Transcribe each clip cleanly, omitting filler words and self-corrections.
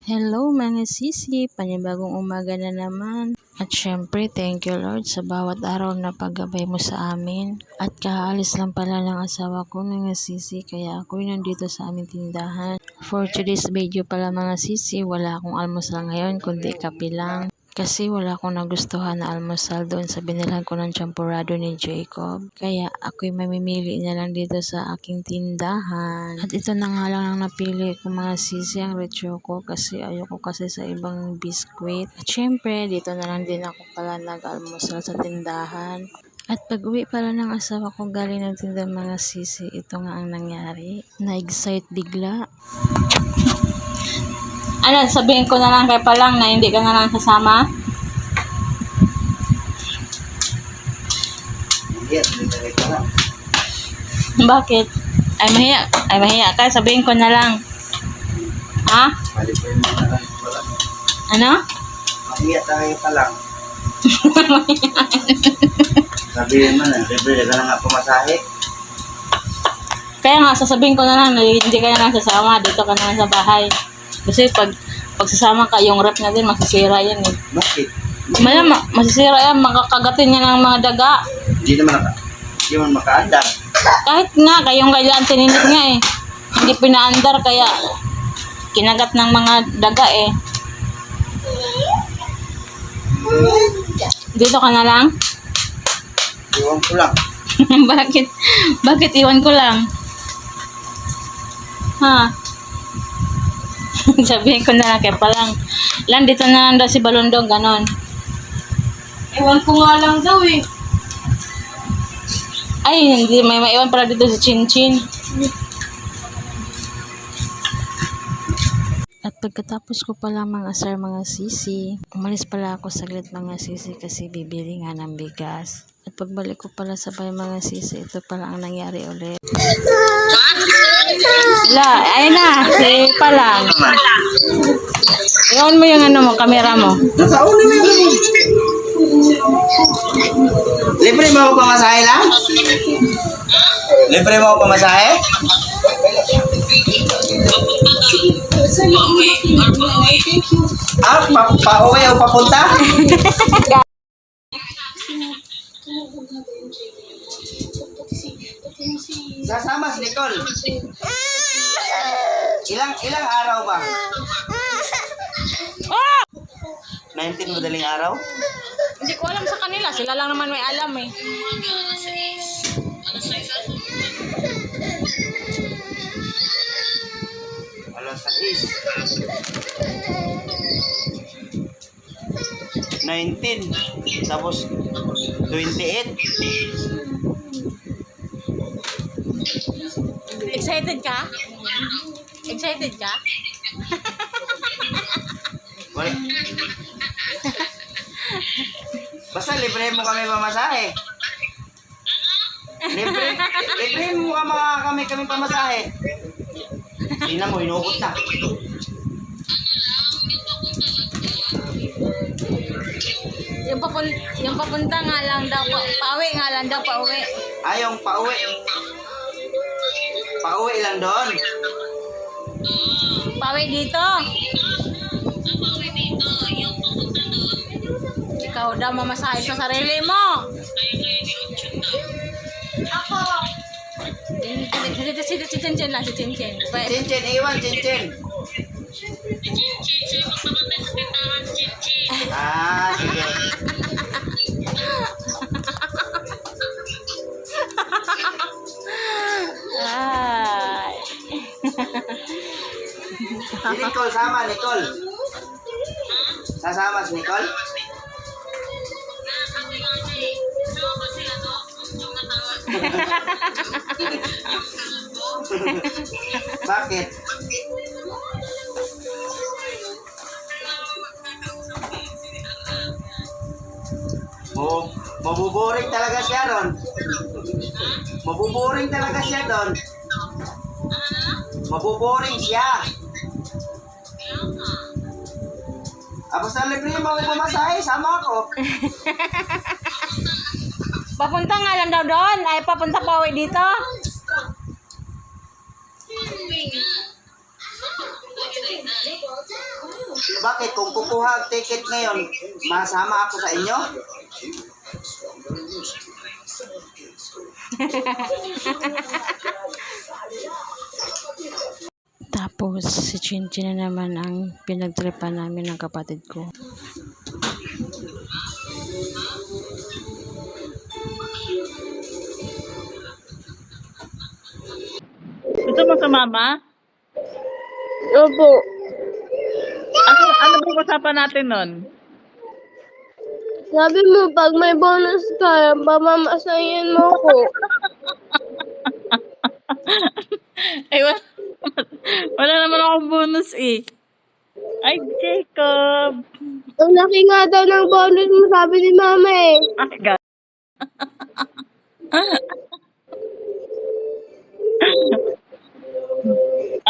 Hello mga sisi, panibagong umaga na naman. At syempre, thank you Lord sa bawat araw na paggabay mo sa amin. At kakaalis lang pala ng asawa ko mga sisi, kaya ako'y nandito sa aming tindahan. For today's video pala mga sisi, wala akong almusal ngayon kundi kape lang. Kasi wala akong nagustuhan na almusal doon sa binilhan ko ng champurado ni Jacob. Kaya ako'y mamimili na lang dito sa aking tindahan. At ito na nga lang ang napili ko mga sisi, ang red choco, kasi ayoko kasi sa ibang biskwit. At syempre, dito na lang din ako pala nag-almusal sa tindahan. At pag uwi pala ng asawa ko galing ng tindahan mga sisi, ito nga ang nangyari. Na-excite bigla. Ano, sabihin ko na lang kay Palang na hindi ka na lang kasama? Bakit? Ay mahiya ka, sabihin ko na lang. Ha? Ano? Mahiya tayo pa lang. Sabihin mo na, libre ka na nga pumasahe. Kaya nga, sasabihin ko na lang na hindi ka na lang sasama, dito ka na lang sa bahay. Kasi pag sasama ka, yung rep na din, masisira yan eh. Bakit? Masisira yan, makakagatin niya ng mga daga. Hindi naman makaandar. Kahit nga, kayong kailan tininit nga eh. Hindi pinaandar, kaya kinagat ng mga daga eh. Dito ka na lang? Iwan ko lang. Bakit iwan ko lang? Ha? Sabihin ko na lang kay Palang. Lang, dito na lang daw si Balondong, ganon. Ewan ko nga lang daw eh. Ay, hindi, may maiwan pala dito si Chinchin. At pagkatapos ko pala mga sir mga sisi, umalis pala ako saglit mga sisi kasi bibili nga ng bigas. At pagbalik ko pala sa bahay mga sisi, ito pala ang nangyari ulit. Ayun na, si Palang. Iwan mo yung ano mo, camera mo. Nakauna na yun. Libre mo ako pamasahe lang? Libre mo ako pamasahe? Pa-uwi o papunta? Sasama si Nicole. Ilang araw ba? 19 madaling araw? Hindi ko alam sa kanila, sila lang naman may alam eh. Alas 6. 19. Tapos 28. Excited ka? Excited ka? Wala. Basta libre mo kami pamasahe. Libre mo kami pamasahe. Tingnan mo, inuukot na. Yung papunta nga lang daw, pauwi nga lang daw, pauwi. Yung pauwi. Pauwi lang doon. Pauwi dito. Ikaw daw mamasahe sa sarili mo. Ako. Si Chinchin lang, si Chinchin. Chinchin, iwan, Chinchin. Sige. Ay. Si Nicole, sama, Nicole. Sasama si Nicole? Bakit? Mabuboring talaga siya doon. Mabuboring talaga siya doon. Mabuboring siya. Basta libre mo ako pumasahe, sama ako. Papunta nga lang daw doon. Ay, papunta pa uwi dito. Bakit? Kung kukuha ang ticket ngayon, masama ako sa inyo? Tapos si Chinchin na naman ang pinagtripan namin ng kapatid ko. Gusto mo sumama? Opo. Ano ba usapan natin nun? Sabi mo, pag may bonus ka, pamamasahin mo ko. Ay, wala naman akong bonus eh. Ay, Jacob. Ang laki nga daw ng bonus mo, sabi ni mama eh. Ay, God.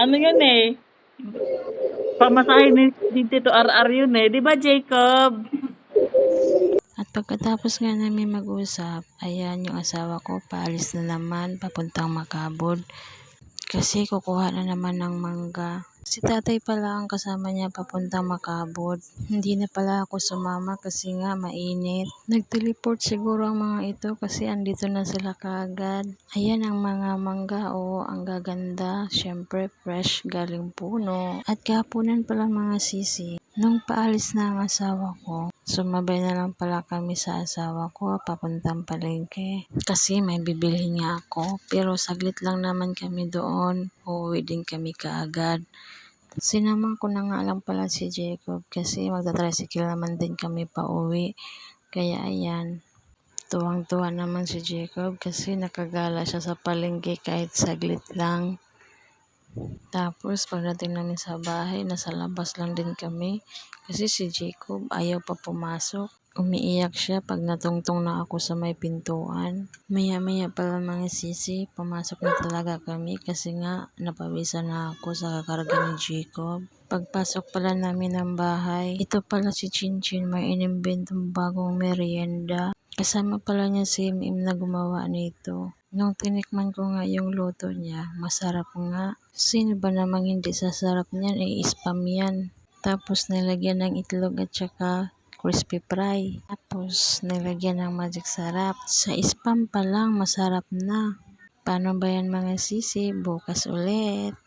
Ano yun eh? Pamasahin ni Tito RR yun eh. Di ba, Jacob? At pagkatapos nga namin mag-usap, ayan yung asawa ko, paalis na naman, papuntang Macabod. Kasi kukuha na naman ng mangga. Si tatay pala ang kasama niya papuntang Macabod. Hindi na pala ako sumama kasi nga mainit. Nag-teleport siguro ang mga ito kasi andito na sila kaagad. Ayan ang mga mangga, oh, ang gaganda. Syempre fresh galing puno. At kahaponan pala mga sisi. Nung paalis na ang asawa ko, sumabay na lang pala kami sa asawa ko papuntang palengke. Kasi may bibilhin nga ako. Pero saglit lang naman kami doon. Uuwi din kami kaagad. Sinamang ko na nga lang pala si Jacob kasi magta-tricycle naman din kami pa uwi. Kaya ayan, tuwang-tuwa naman si Jacob kasi nakagala siya sa palengke kahit saglit lang. Tapos pagdating namin sa bahay, nasa labas lang din kami kasi si Jacob ayaw pa pumasok. Umiiyak siya pag natungtong na ako sa may pintuan. Maya-maya pala mga sisi, pumasok na talaga kami kasi nga napawisan na ako sa kakarga ni Jacob. Pagpasok pala namin ng bahay, ito pala si Chinchin, may inimbentong bagong merienda. Kasama pala niya si Im na gumawa nito. Nung tinikman ko nga yung luto niya, masarap nga. Sino ba namang hindi sasarap niyan? Spam yan. Tapos nilagyan ng itlog at saka crispy fry. Tapos nilagyan ng magic sarap. Sa spam pa lang, masarap na. Paano ba yan mga sisi? Bukas ulit.